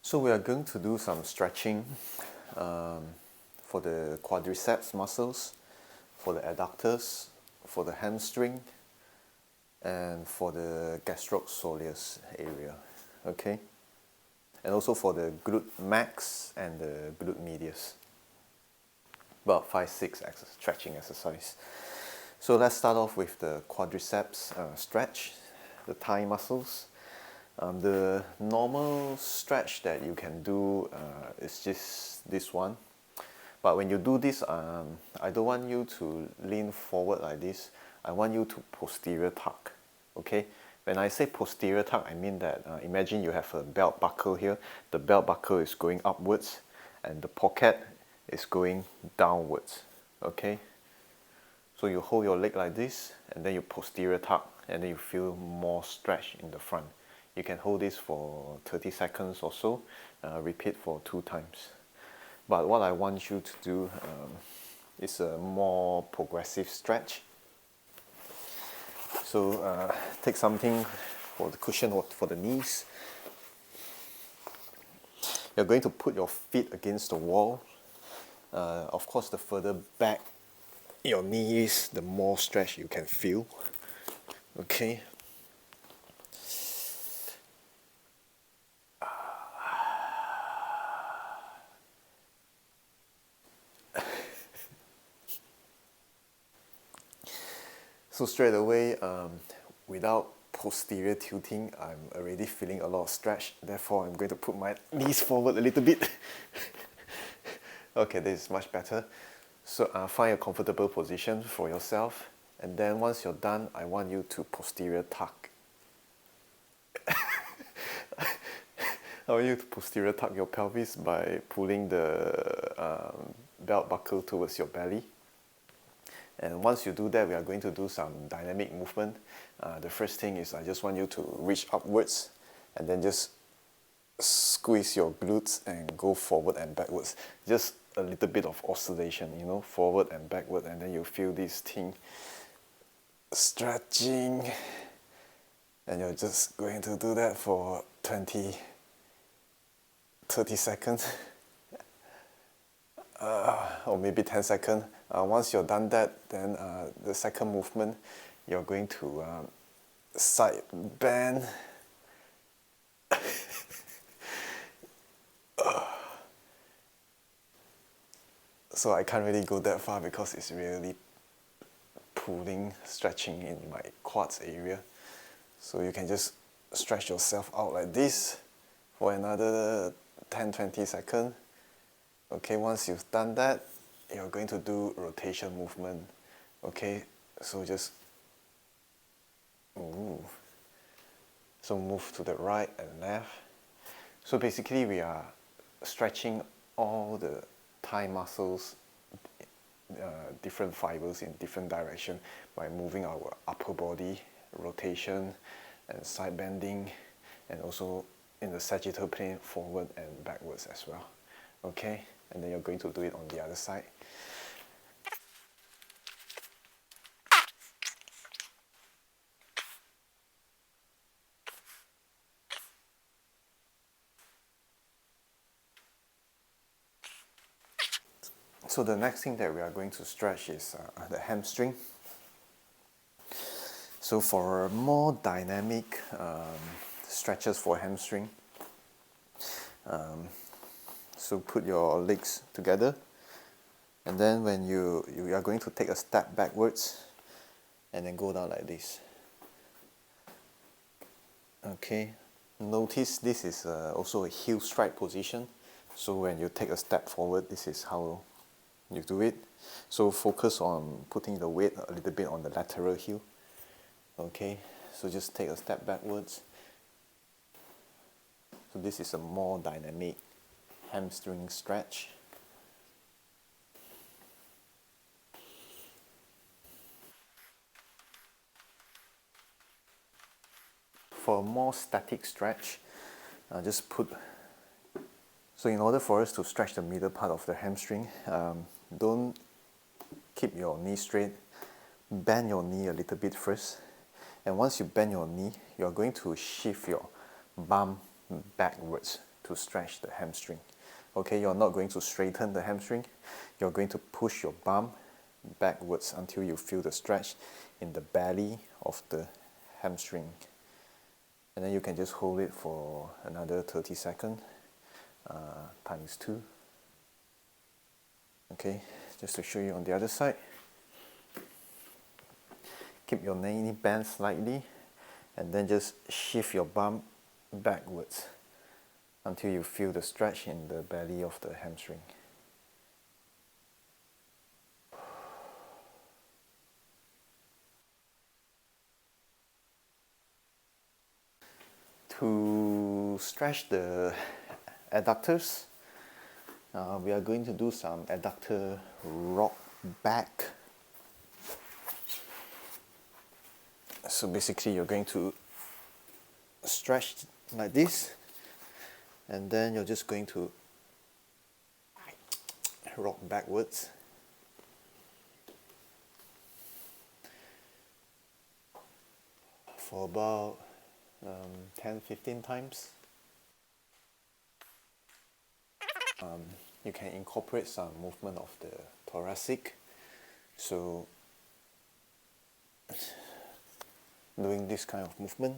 So we are going to do some stretching for the quadriceps muscles, for the adductors, for the hamstring, and for the gastrocsoleus area, okay? And also for the glute max and the glute medius. About 5-6 stretching exercise. So let's start off with the quadriceps stretch, the thigh muscles. The normal stretch that you can do is just this one. But when you do this, I don't want you to lean forward like this. I want you to posterior tuck, okay? When I say posterior tuck, I mean that imagine you have a belt buckle here. The belt buckle is going upwards and the pocket is going downwards, okay? So you hold your leg like this and then you posterior tuck and then you feel more stretch in the front. You can hold this for 30 seconds or so, repeat for 2 times. But what I want you to do is a more progressive stretch. So take something for the cushion or for the knees. You're going to put your feet against the wall. Of course, the further back your knee is, the more stretch you can feel. Okay. So straight away, without posterior tilting, I'm already feeling a lot of stretch. Therefore, I'm going to put my knees forward a little bit. Okay, this is much better. So find a comfortable position for yourself. And then once you're done, I want you to posterior tuck. I want you to posterior tuck your pelvis by pulling the belt buckle towards your belly. And once you do that, we are going to do some dynamic movement. The first thing is I just want you to reach upwards and then just squeeze your glutes and go forward and backwards. Just a little bit of oscillation, you know, forward and backward, and then you feel this thing stretching. And you're just going to do that for 20, 30 seconds. Or maybe 10 seconds. Once you're done that, then the second movement, you're going to side bend. So I can't really go that far because it's really pulling, stretching in my quads area. So you can just stretch yourself out like this for another 10-20 seconds. Okay, once you've done that, you're going to do rotation movement. Okay, so just move. So move to the right and left. So basically we are stretching all the thigh muscles, different fibers in different direction by moving our upper body, rotation and side bending, and also in the sagittal plane forward and backwards as well. Okay, and then you're going to do it on the other side. So the next thing that we are going to stretch is the hamstring. So for more dynamic stretches for hamstring, so put your legs together, and then when you are going to take a step backwards and then go down like this. Okay, notice this is also a heel strike position. So when you take a step forward, this is how you do it. So focus on putting the weight a little bit on the lateral heel. Okay, so just take a step backwards. So this is a more dynamic hamstring stretch. For a more static stretch, just put. So in order for us to stretch the middle part of the hamstring, don't keep your knee straight. Bend your knee a little bit first. And once you bend your knee, you're going to shift your bum backwards to stretch the hamstring. Okay, you're not going to straighten the hamstring, you're going to push your bum backwards until you feel the stretch in the belly of the hamstring. And then you can just hold it for another 30 seconds, times 2. Okay, just to show you on the other side. Keep your knee bent slightly, and then just shift your bum backwards until you feel the stretch in the belly of the hamstring. To stretch the adductors, we are going to do some adductor rock back. So basically you're going to stretch like this, and then you're just going to rock backwards. For about 10-15 times. You can incorporate some movement of the thoracic. So doing this kind of movement.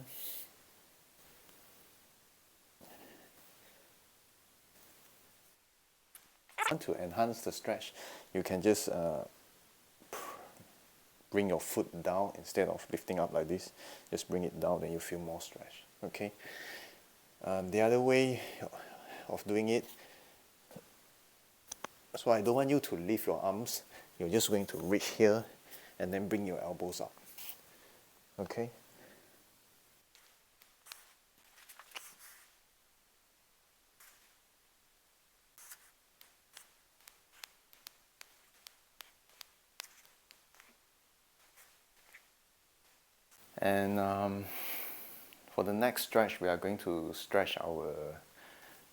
To enhance the stretch, you can just bring your foot down instead of lifting up like this. Just bring it down, then you feel more stretch. Okay. The other way of doing it, so I don't want you to lift your arms. You're just going to reach here and then bring your elbows up. Okay. And for the next stretch, we are going to stretch our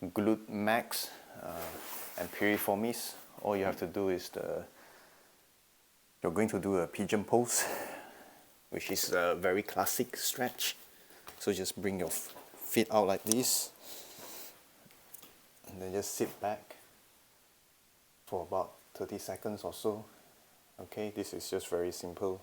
glute max and piriformis. All you have to do is you're going to do a pigeon pose, which is a very classic stretch. So just bring your feet out like this, and then just sit back for about 30 seconds or so. Okay, this is just very simple.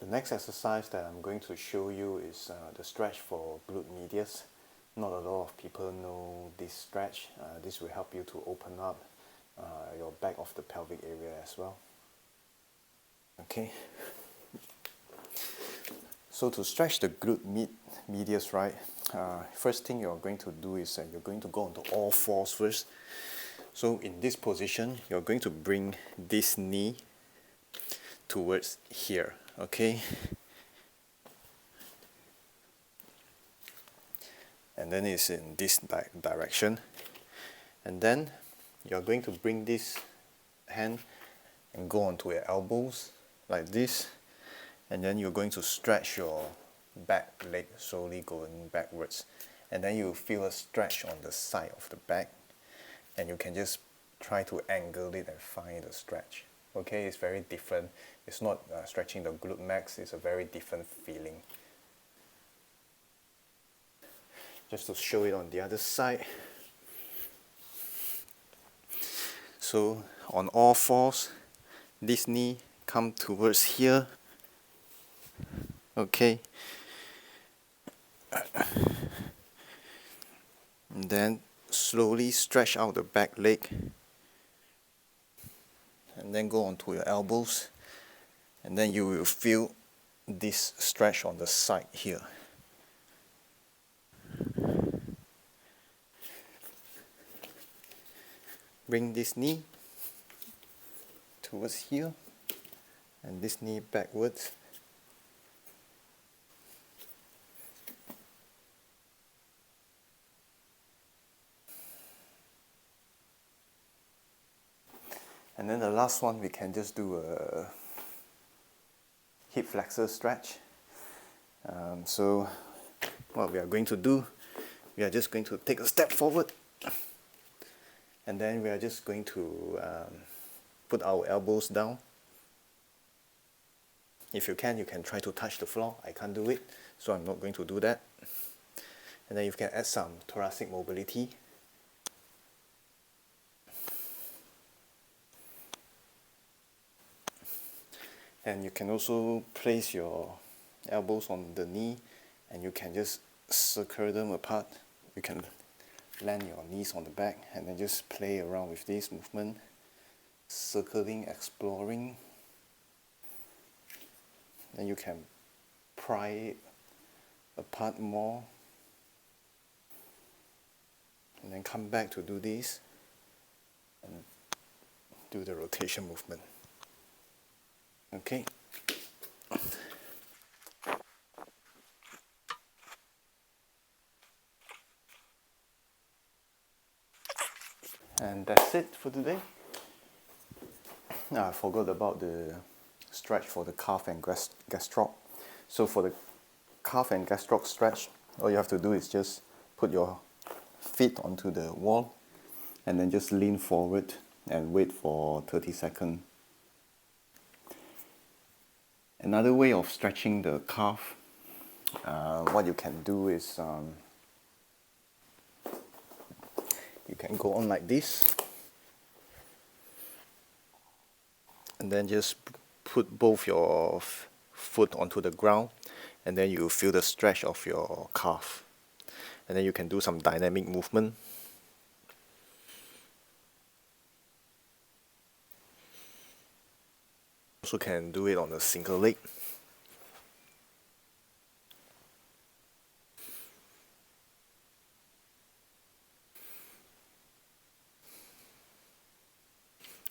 The next exercise that I'm going to show you is the stretch for glute medius. Not a lot of people know this stretch. This will help you to open up your back of the pelvic area as well. Okay. So to stretch the glute medius, right, first thing you're going to do is you're going to go onto all fours first. So in this position, you're going to bring this knee towards here. Okay, and then it's in this direction, and then you're going to bring this hand and go onto your elbows like this, and then you're going to stretch your back leg slowly going backwards, and then you feel a stretch on the side of the back, and you can just try to angle it and find the stretch. Okay, it's very different. It's not stretching the glute max, it's a very different feeling. Just to show it on the other side. So on all fours, this knee come towards here. Okay. And then slowly stretch out the back leg. And then go onto your elbows, and then you will feel this stretch on the side here. Bring this knee towards here, and this knee backwards. And then the last one, we can just do a hip flexor stretch. So what we are going to do, we are just going to take a step forward, and then we are just going to put our elbows down. If you can try to touch the floor. I can't do it, so I'm not going to do that. And then you can add some thoracic mobility. And you can also place your elbows on the knee and you can just circle them apart. You can land your knees on the back and then just play around with this movement, circling, exploring. Then you can pry it apart more and then come back to do this and do the rotation movement. Okay. And that's it for today. I forgot about the stretch for the calf and gastroc. So for the calf and gastroc stretch, all you have to do is just put your feet onto the wall and then just lean forward and wait for 30 seconds. Another way of stretching the calf, what you can do is you can go on like this and then just put both your foot onto the ground and then you feel the stretch of your calf. And then you can do some dynamic movement. Also can do it on a single leg.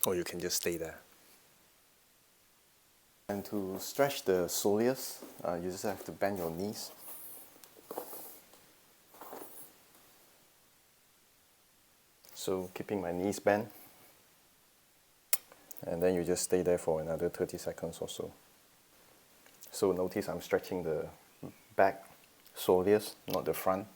Or you can just stay there. And to stretch the soleus, you just have to bend your knees. So keeping my knees bent. And then you just stay there for another 30 seconds or so. So notice I'm stretching the back soleus, not the front.